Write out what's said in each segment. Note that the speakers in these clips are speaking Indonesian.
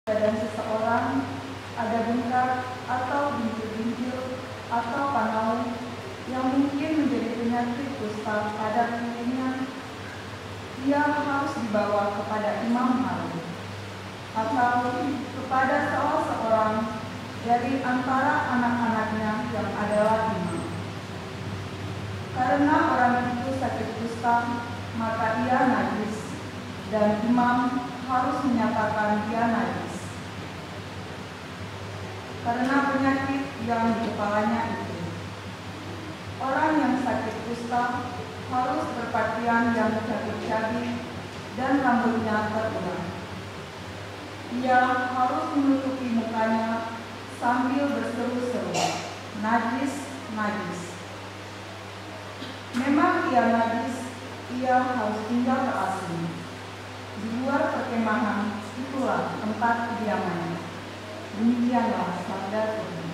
badan seseorang ada bengkak atau bintil-bintil atau panau yang mungkin menjadi penyakit kusta pada kulitnya, ia harus dibawa kepada imam Harun atau kepada salah seorang dari antara anak-anaknya yang adalah imam. Karena orang itu sakit kusta, maka ia najis, dan imam harus menyatakan dia najis. Karena penyakit yang di kepalanya itu, orang yang sakit kusta harus berpakaian yang cabik-cabik dan rambutnya terurai. Ia harus menutupi mukanya sambil berseru-seru, najis, najis. Memang ia najis, ia harus tinggal terasing. Di luar perkemahan, itulah tempat kediamannya. Demikianlah sabda Tuhan.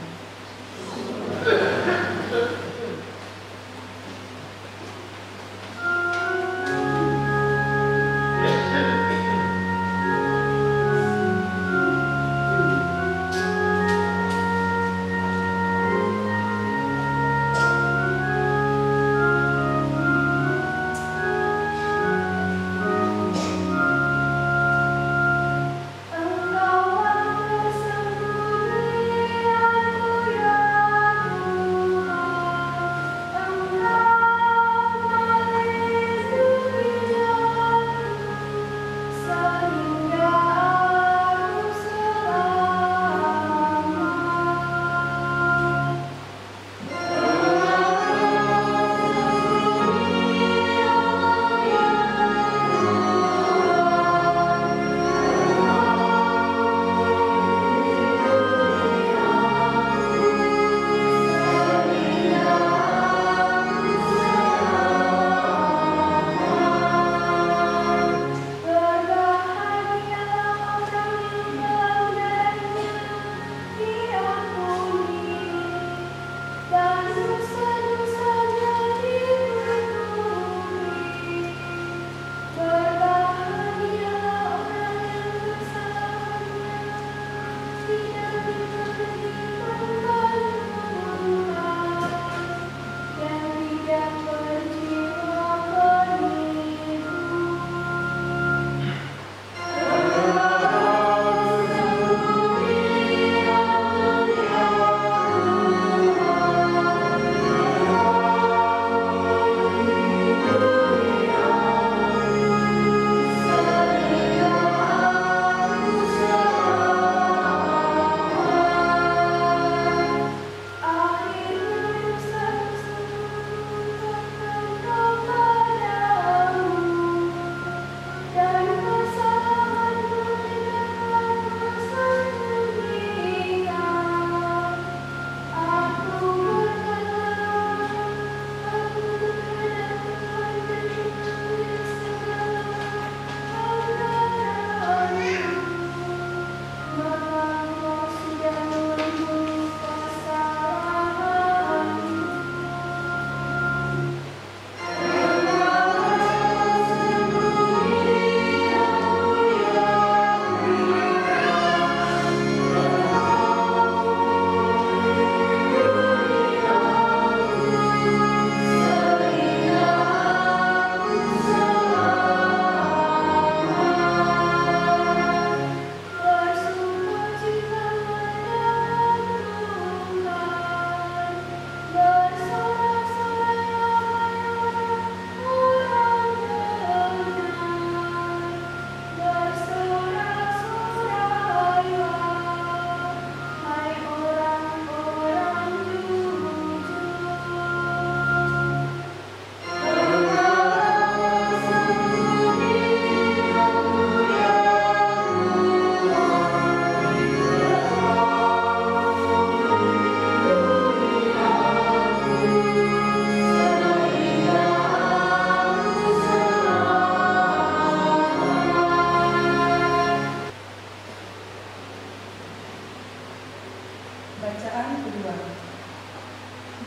Bacaan kedua.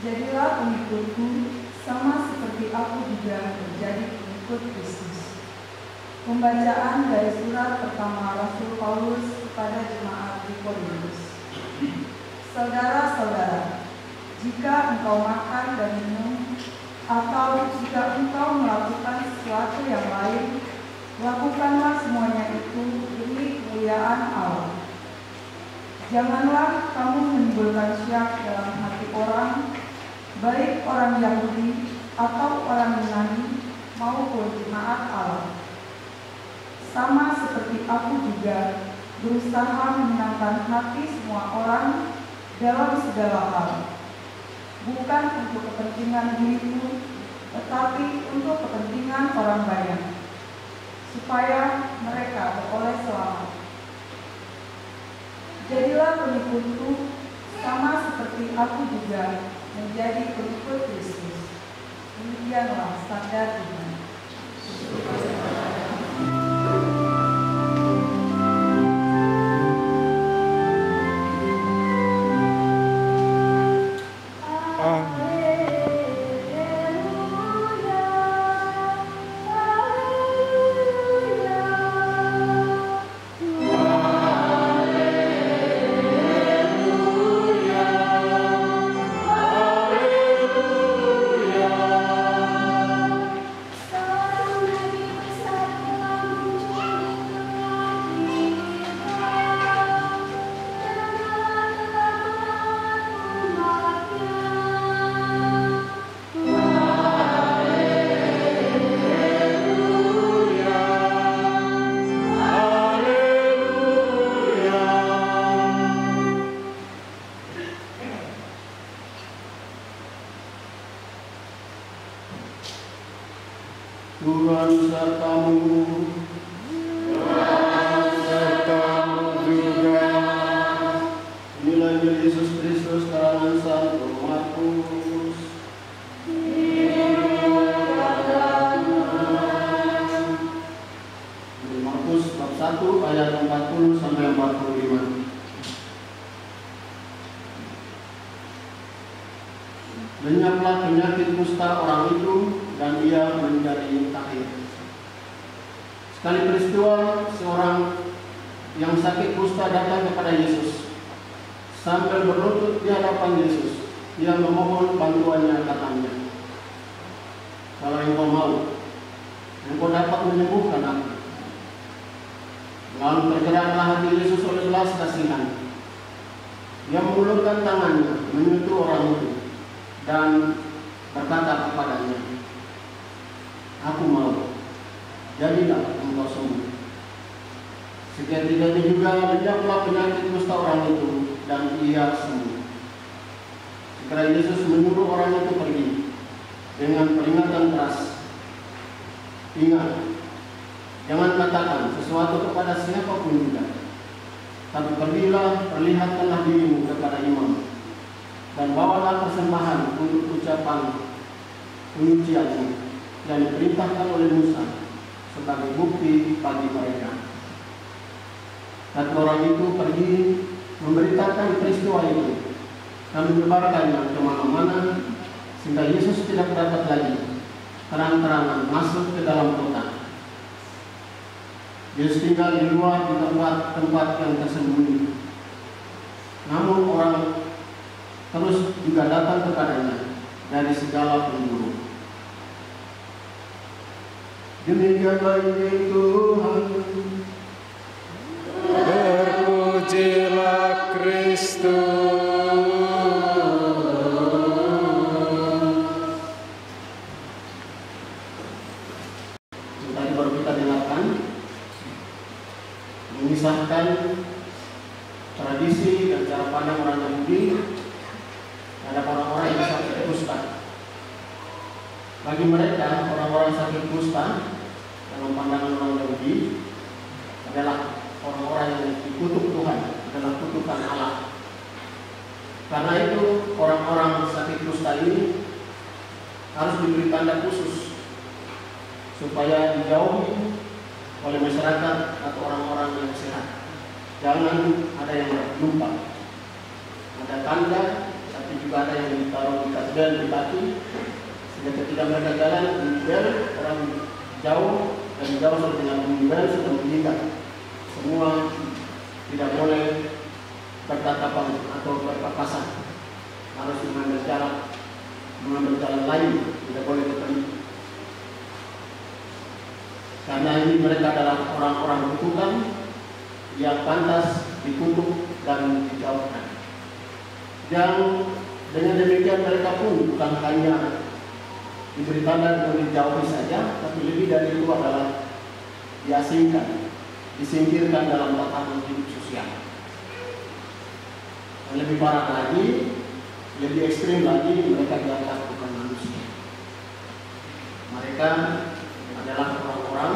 Jadilah pengikutku sama seperti aku juga menjadi pengikut Kristus. Pembacaan dari surat pertama Rasul Paulus kepada jemaat di Korintus. Saudara-saudara, jika engkau makan dan minum, atau jika engkau melakukan sesuatu yang lain, lakukanlah semuanya itu demi kemuliaan Allah. Janganlah kamu menimbulkan syak dalam hati orang, baik orang Yahudi atau orang Yunani maupun jemaat Allah. Sama seperti aku juga berusaha menyenangkan hati semua orang dalam segala hal, bukan untuk kepentingan diriku, tetapi untuk kepentingan orang banyak, supaya mereka beroleh selamat. Jadilah pengikutku, sama seperti aku juga menjadi pengikut Kristus. Demikianlah sabda Tuhan. Tuhan sertamu, juga. Inilah Yesus Kristus karangan Santo Markus. Markus bab 1 ayat 40 sampai 45. Lenyaplah penyakit kusta orang itu dan ia menjadi tahir. Sekali peristiwa, seorang yang sakit kusta datang kepada Yesus. Sambil berlutut di hadapan Yesus, ia memohon bantuannya, katanya, "Kalau engkau mau, engkau dapat menyembuhkan aku." Lalu tergeraklah hati Yesus oleh belas kasihan. Ia mengulurkan tangannya, menyentuh orang itu, dan berkata kepadanya, "Aku mau, jadilah engkau sembuh." Seketika juga lenyaplah penyakit kusta orang itu, dan ia sembuh. Segera Yesus menyuruh orang itu pergi dengan peringatan keras, "Ingat, jangan katakan sesuatu kepada siapapun juga, tapi pergilah, perlihatkanlah dirimu kepada imam, dan bawalah persembahan untuk ucapan penyucianmu yang diperintahkan oleh Musa sebagai bukti bagi mereka." Dan orang itu pergi memberitakan peristiwa itu dan menyebarkannya kemana-mana, sehingga Yesus tidak dapat lagi terang-terangan masuk ke dalam kota. Yesus tinggal di luar di tempat-tempat yang tersembunyi. Namun orang terus juga datang kepadanya dari segala penjuru. Demikianlah Injil Tuhan. Terpujilah Kristus. Tadi baru kita dengarkan mengisahkan tradisi dan cara pandang orang Yahudi terhadap orang-orang yang sakit kusta. Bagi mereka, orang-orang sakit kusta dalam pandangan orang Yahudi adalah orang-orang yang dikutuk Tuhan, adalah kutukan Allah. Karena itu orang-orang sakit kusta ini harus diberi tanda khusus supaya dijauhi oleh masyarakat atau orang-orang yang sehat. Jangan ada yang lupa. Ada tanda, tapi juga ada yang ditaruh di kasbel di kaki, sehingga ketika mereka jalan bel, orang jauh dan jauh dengan bel sudah mengikat semua tidak boleh bertatapan atau berpapasan, harus mengambil jalan lain, tidak boleh ketemu. Karena ini mereka adalah orang-orang kutukan yang pantas dikutuk dan dijauhkan. Dan dengan demikian mereka pun bukan hanya diberi tanda dan dijauhi saja, tapi lebih dari itu adalah diasingkan, disingkirkan dalam tatanan hidup sosial. Dan lebih parah lagi, lebih ekstrim lagi, mereka dianggap bukan manusia. Mereka adalah orang-orang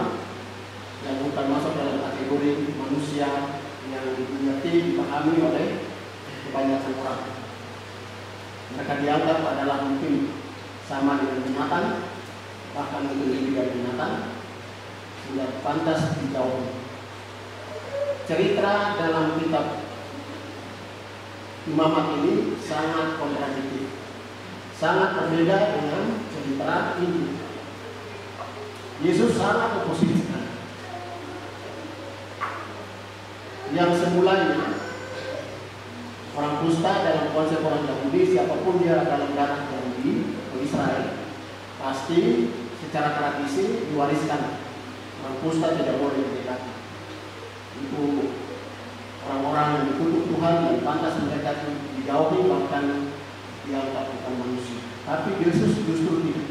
yang bukan masuk dalam kategori manusia yang dimengerti, dipahami oleh kebanyakan orang. Mereka dianggap adalah mungkin sama dengan binatang, bahkan mungkin lebih dari binatang, sudah pantas dijauhi. Cerita dalam kitab Imamat ini sangat kontradiktif, sangat berbeda dengan cerita ini. Yesus sangat oposisi sekali. Yang semulanya orang kusta dalam konsep orang Yahudi, siapapun dia dalam darah Yahudi atau Israel, pasti secara tradisi diwariskan. Orang kusta tidak boleh didekati. Itu orang-orang yang dikutuk Tuhan dan pantas mereka dijauhi, bahkan dianggap bukan manusia. Tapi Yesus justru tidak.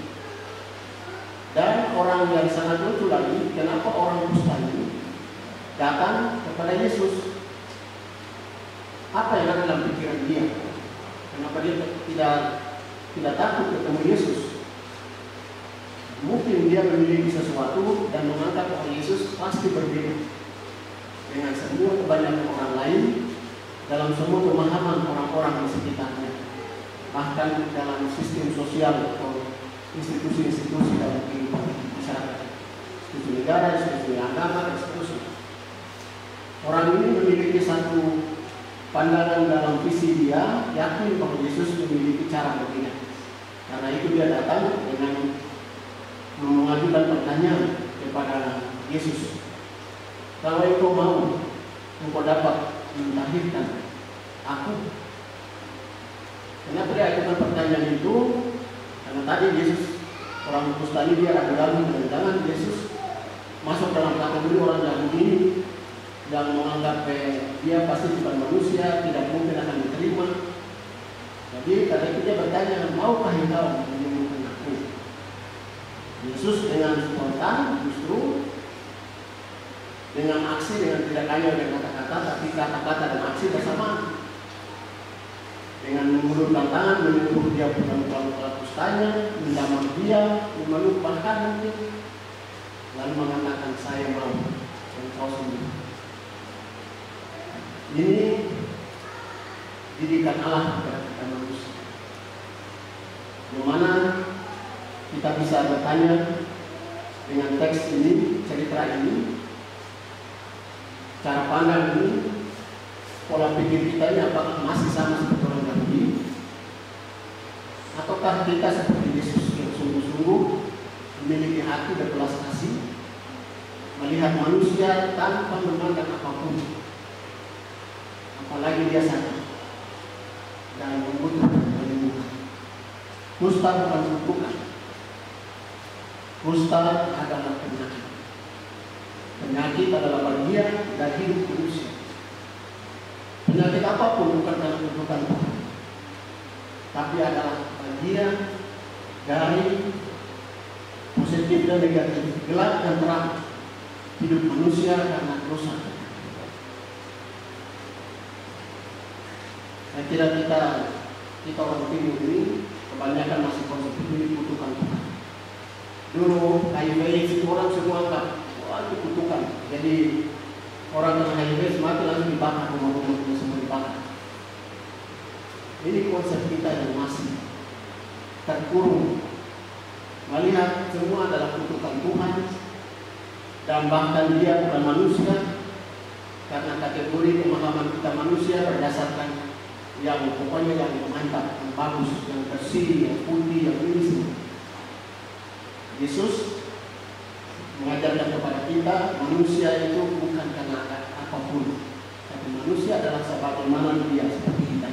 Dan orang yang sangat lucu lagi, kenapa orang kusta ini datang kepada Yesus? Apa yang ada dalam pikiran dia? Kenapa dia tidak takut ketemu Yesus? Mungkin dia memiliki sesuatu dan menganggap bahwa Yesus pasti berbeda dengan semua kebanyakan orang lain dalam semua pemahaman orang-orang di sekitarnya, bahkan dalam sistem sosial atau institusi-institusi dalam kehidupan masyarakat, institusi negara, institusi agama, dan seterusnya. Orang ini memiliki satu pandangan dalam visi dia, yakin bahwa Yesus memiliki cara berbeda. Karena itu dia datang dengan mengajukan pertanyaan kepada Yesus. Kalau engkau mau, engkau dapat melahirkan aku. Kenapa dia ajukan pertanyaan itu? Karena tadi Yesus, orang kusta ini dia ragu-ragu, jangan Yesus masuk dalam kategori orang Yahudi yang menganggap dia pasti bukan manusia, tidak mungkin akan diterima. Jadi karena itu dia bertanya, maukah engkau menyembuhkan aku? Yesus dengan spontan justru dengan aksi, dengan tidak hanya dengan kata-kata, tapi kata-kata dan aksi bersama. Dengan mengulurkan tangan, menyuruh dia pulang-pulang kustanya, mendamar dia, memeluk bahkan mungkin, lalu mengatakan saya mau engkau sembuh. Ini didikan Allah kepada kita manusia, di mana kita bisa bertanya dengan teks ini, cerita ini, cara pandang ini, pola pikir kita ini apakah masih sama seperti orang Yahudi, ataukah kita seperti Yesus yang sungguh-sungguh memiliki hati berbelas kasih, melihat manusia tanpa memandang apapun, apalagi dia sakit dan membutuhkan penyembuhan. Kusta bukan kutukan. Kusta adalah penyakit. Penyakit adalah bagian dari hidup manusia. Penyakit apapun bukan dalam kutukan Tuhan, tapi adalah bagian dari positif dan negatif, gelap dan terang hidup manusia karena dosa. Saya kira kita orang timur ini kebanyakan masih konsep ini kutukan Tuhan. Dulu HIV itu orang semua anggap wah itu kutukan. Jadi orang yang HIV semakin langsung dibakar, rumah-rumahnya semua dibakar. Ini konsep kita yang masih terkurung, melihat semua adalah kutukan Tuhan, dan bahkan dia bukan manusia karena kategori pemahaman kita manusia berdasarkan yang pokoknya yang mantap, yang bagus, yang bersih, yang putih, yang ini semua. Yesus mengajarkan kepada kita manusia itu bukan karena apapun, Tapi manusia adalah sebagaimana dia, seperti kita.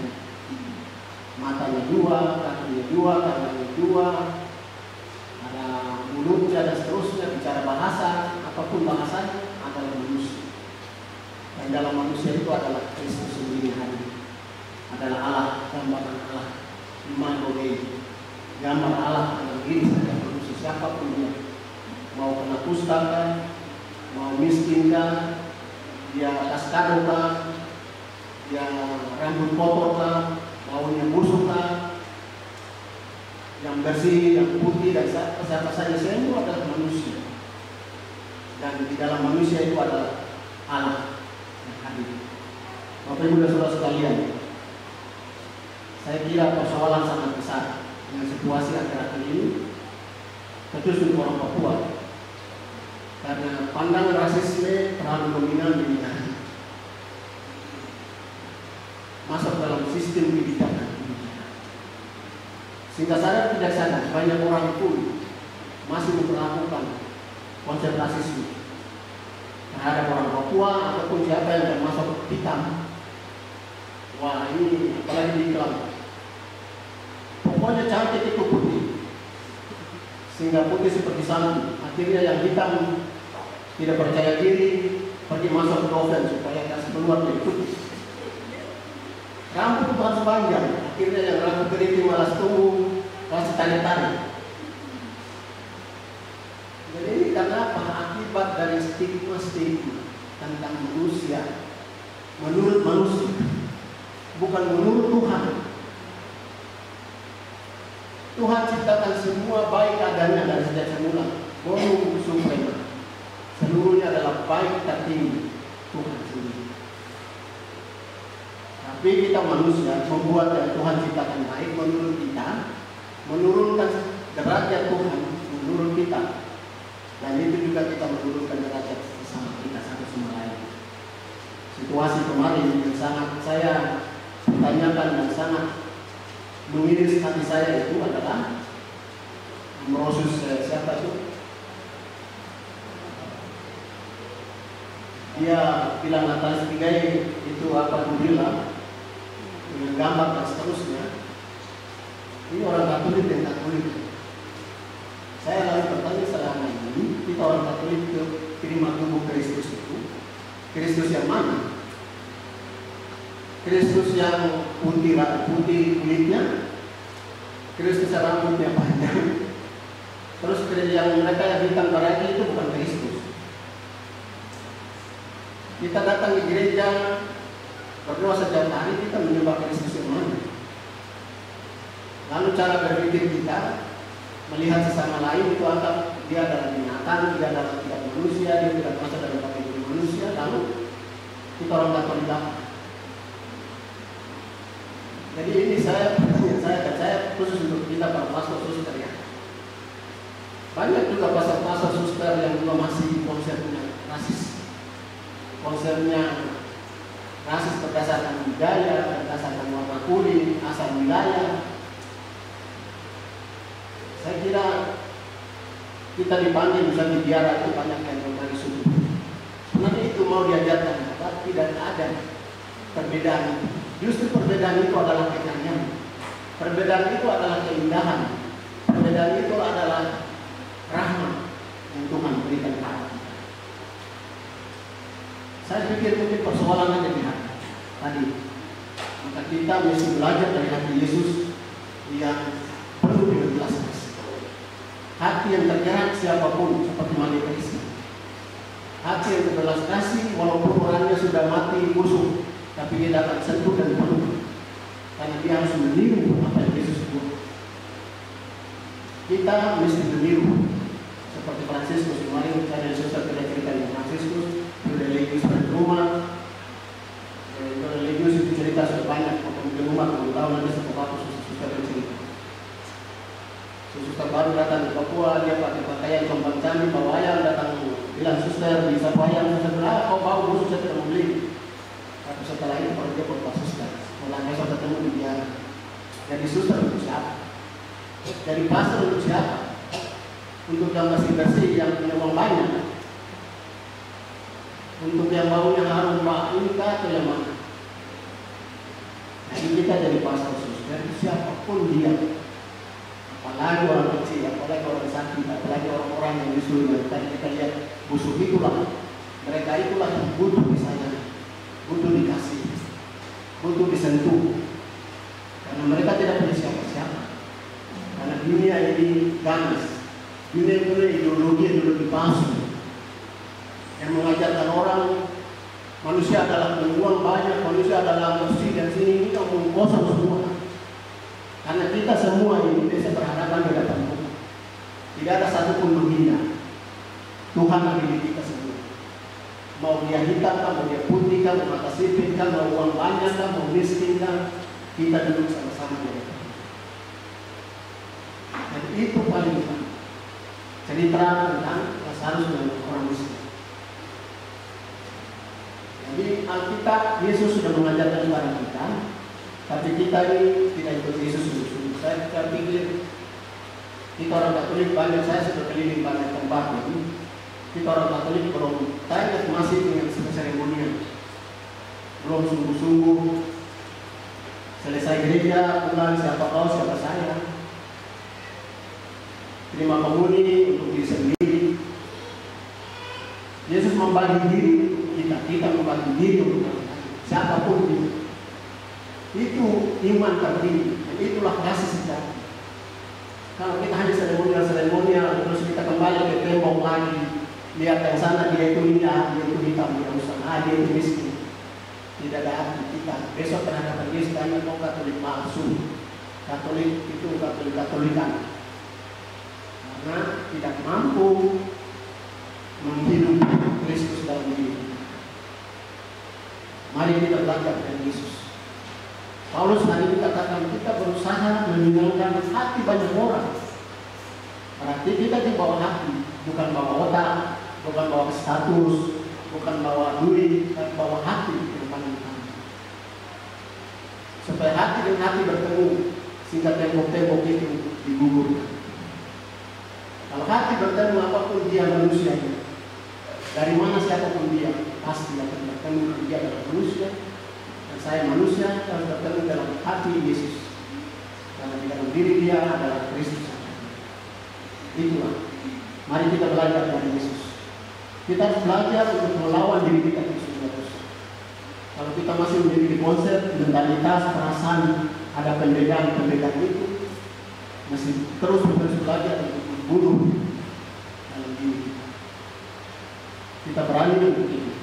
Matanya dua, kakinya dua, tangannya dua, ada mulutnya dan seterusnya, bicara bahasa, apapun bahasanya adalah manusia. Dan dalam manusia itu adalah Kristus sendiri hadir. Adalah Allah, gambaran Allah, Imago Dei, gambar Allah dalam diri setiap manusia, siapapun dia. Mau kena kusta kan, mau miskin kan, dia kaskado kan, dia rambut kotor kan, baunya busuk kan, yang bersih, yang putih, dan siapa saja semua adalah manusia. Dan di dalam manusia itu adalah Allah yang hadir. Bapak Ibu dan Saudara sekalian, saya kira persoalan sangat besar dengan situasi akhir-akhir ini, khusus untuk orang Papua, karena pandangan rasisme terlalu dominan di negara, masuk dalam sistem pendidikan, sehingga sadar tidak sadar banyak orang pun masih memperlakukan konsep rasisme terhadap orang Papua ataupun siapa yang termasuk hitam. Wah, ini apalagi di iklan, pokoknya cantik itu putih, sehingga putih seperti salju. Akhirnya yang hitam tidak percaya diri, pergi masuk ke oven supaya kasih keluar dari putih. Rambut harus panjang, akhirnya yang rambut keriting malas tumbuh, kasih tanya-tanya. Jadi ini karena apa? Akibat dari stigma-stigma tentang manusia menurut manusia, bukan menurut Tuhan. Tuhan ciptakan semua baik adanya dari sejak semula. Bonum suprema. Seluruhnya adalah baik tertinggi Tuhan sendiri. Tapi kita manusia membuat yang Tuhan ciptakan baik menurut kita, menurunkan derajat Tuhan menurut kita. Dan itu juga kita menurunkan derajat sama kita satu sama lain. Situasi kemarin yang sangat saya pertanyakan dan sangat mengiris hati saya itu adalah Ambrosius, siapa itu? Dia bilang Natalis Pigai itu apa pun bilang dengan gambar dan seterusnya. Ini orang Katolik dan Katolik. Saya lalu bertanya selama ini, kita orang Katolik itu terima tubuh Kristus itu, Kristus yang mana? Kristus yang putih kulitnya, Kristus yang rambutnya panjang. Terus yang mereka yang hitam berarti itu bukan Kristus. Kita datang ke gereja berdoa setiap hari, kita menyembah Kristus yang mana? Lalu cara berpikir kita melihat sesama lain itu anggap dia adalah binatang, dia adalah tidak manusia, dia tidak masuk dalam kategori manusia. Lalu kita orang Katolik apa? Jadi ini saya khusus untuk kita para pastor suster ya. Banyak juga pastor suster yang juga masih konsepnya rasis. Konsepnya rasis berdasarkan budaya, berdasarkan warna kulit, asal wilayah. Saya kira kita dipanggil bisa biara itu banyak yang berbagai suku. Sebenarnya itu mau diajarkan, tapi tidak ada perbedaan. Justru perbedaan itu adalah kenyamanan. Perbedaan itu adalah keindahan. Perbedaan itu adalah rahmat yang Tuhan berikan kepada kita. Saya pikir mungkin persoalan ada di hati tadi. Maka kita mesti belajar dari hati Yesus yang penuh dengan belas kasih. Hati yang tergerak siapapun seperti malaikat Isa. Hati yang berbelas kasih walaupun orangnya sudah mati busuk, tapi dia dapat sentuh dan peluk. Karena dia harus meniru apa yang Yesus buat. Kita mesti meniru seperti Fransiskus kemarin saya dan suster tidak cerita dengan Fransiskus, religius dan rumah. Religius itu cerita sebanyak di rumah, kalau tahu nanti sepupu suster bercerita. Suster baru datang ke Papua, dia pakai pakaian compang camping, bawa ayam, datang bilang suster bisa bawa ayam, suster bilang kau bau busuk saya tidak mau beli. Tapi setelah itu baru dia berubah suster. Mulai besok ketemu di biara. Jadi suster untuk siapa? Jadi pastor untuk siapa? Untuk yang masih bersih, yang punya uang banyak. Untuk yang baunya harum pak ini kah atau yang kita jadi pastor suster, siapapun dia, apalagi orang kecil, apalagi orang sakit, apalagi orang-orang yang disuruh. Tadi kita lihat busuk itulah, mereka itulah yang butuh disayang, butuh dikasih, butuh disentuh, karena mereka tidak punya siapa-siapa. Karena dunia ini ganas, dunia ini ideologi palsu yang mengajarkan orang manusia adalah penguang banyak, manusia adalah mesti dan sini, ini kamu kosong semua. Karena kita semua di Indonesia berhadapan di hadapan Tuhan. Tidak ada satupun menghina. Tuhan memilih kita semua. Mau dia hitam kan, mau dia putih kan, mau mata sipit kan, mau uang banyak kan, mau miskin kan, kita duduk sama-sama di hadapan. Dan itu paling utama. Cerita tentang Lazarus dan orang miskin. Jadi Alkitab, Yesus sudah mengajarkan kepada kita, tapi kita ini tidak ikut Yesus sungguh-sungguh. Saya pikir kita orang Katolik banyak, saya sudah keliling banyak tempat ini. Kita orang Katolik belum, saya masih dengan seremonial, belum sungguh-sungguh. Selesai gereja, pulang siapa kau, siapa saya. Terima komuni untuk diri sendiri. Yesus membagi diri kita membagi diri untuk siapapun itu iman tertinggi, dan itulah kasih sejati. Kalau kita hanya seremonial terus kita kembali ke tembok lagi, lihat yang sana dia itu lihat, dia itu hitam, dia usaha, dia itu miskin, tidak ada arti kita. Besok terhadap Yesus tanya kau Katolik palsu, Katolik itu Katolikan, karena tidak mampu menghidupi Kristus dalam diri. Mari kita belajar dari Yesus. Paulus hari ini katakan kita berusaha menyenangkan hati banyak orang. Berarti kita di bawah hati, bukan bawa otak, bukan bawa status, bukan bawa duit, tapi bawa hati yang paling utama. Supaya hati dan hati bertemu, sehingga tembok-tembok itu digugurkan. Kalau hati bertemu apapun dia manusia, dari mana siapapun dia, pasti akan bertemu. Dia adalah manusia dan saya manusia, harus bertemu dalam hati Yesus, karena di dalam diri dia adalah Kristus. Itulah, mari kita belajar dari Yesus. Kita harus belajar untuk melawan diri kita terus. Kalau kita masih memiliki konsep, mentalitas, perasaan ada pendekatan itu, masih terus belajar untuk membunuh dalam diri kita. Kita berani untuk itu.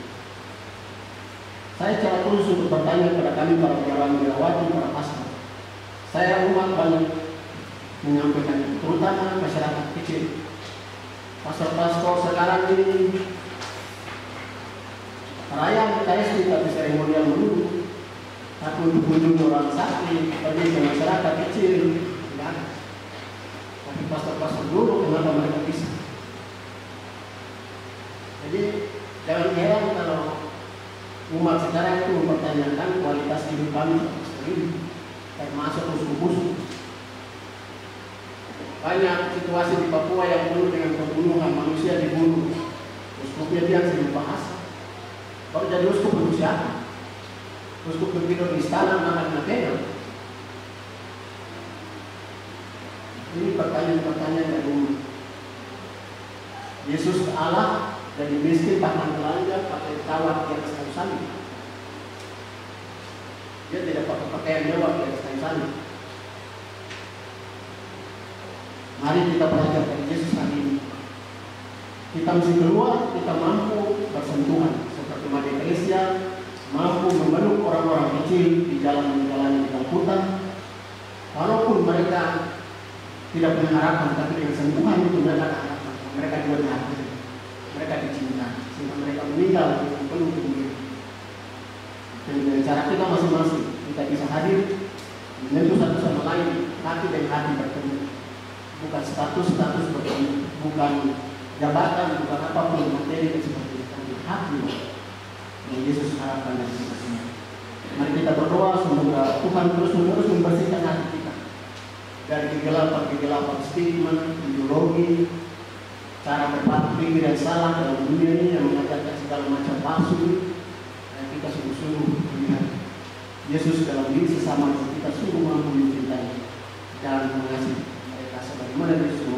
Saya secara khusus untuk bertanya kepada kami para biarawati, para pastor. Saya umat banyak menyampaikan, terutama masyarakat kecil. Pastor-pastor sekarang ini perayaan KSD tapi seremonial melulu. Tapi untuk kunjung orang sakit, pergi ke masyarakat kecil, tidak ada. Tapi pastor-pastor dulu kenapa mereka bisa? Jadi jangan heran kalau umat sekarang itu mempertanyakan kualitas hidup kami sendiri, termasuk uskup-uskup. Banyak situasi di Papua yang penuh dengan pembunuhan, manusia dibunuh. Uskupnya dia sering bahas. Kalau jadi uskup untuk siapa? Uskup begitu di istana makan materi. Ini pertanyaan-pertanyaan dari umat. Yesus Allah jadi miskin bahkan telanjang pakai kawat di atas kayu salib. Dia tidak pakai pakaian mewah di atas kayu salib. Mari kita belajar dari Yesus hari ini. Kita mesti keluar, kita mampu bersentuhan seperti Maria Teresia, mampu memeluk orang-orang kecil di jalan menjalani di Kalkuta. Walaupun mereka tidak punya harapan, tapi dengan sentuhan itu mereka ada harapan. Mereka juga dihargai, mereka dicintai, sehingga mereka meninggal dengan penuh kemuliaan. Dan dengan cara kita masing-masing, kita bisa hadir menyentuh satu sama lain, hati dan hati bertemu. Bukan status bertemu, bukan jabatan, bukan apapun materi dan sebagainya, tapi hati yang Yesus harapkan dari kita semua. Mari kita berdoa semoga Tuhan terus-menerus membersihkan hati kita dari kegelapan stigma, ideologi, cara berpikir yang salah dalam dunia ini yang mengajarkan segala macam palsu. Dan kita sungguh-sungguh melihat Yesus dalam diri sesama kita sungguh mampu mencintai dan mengasihi mereka sebagaimana Yesus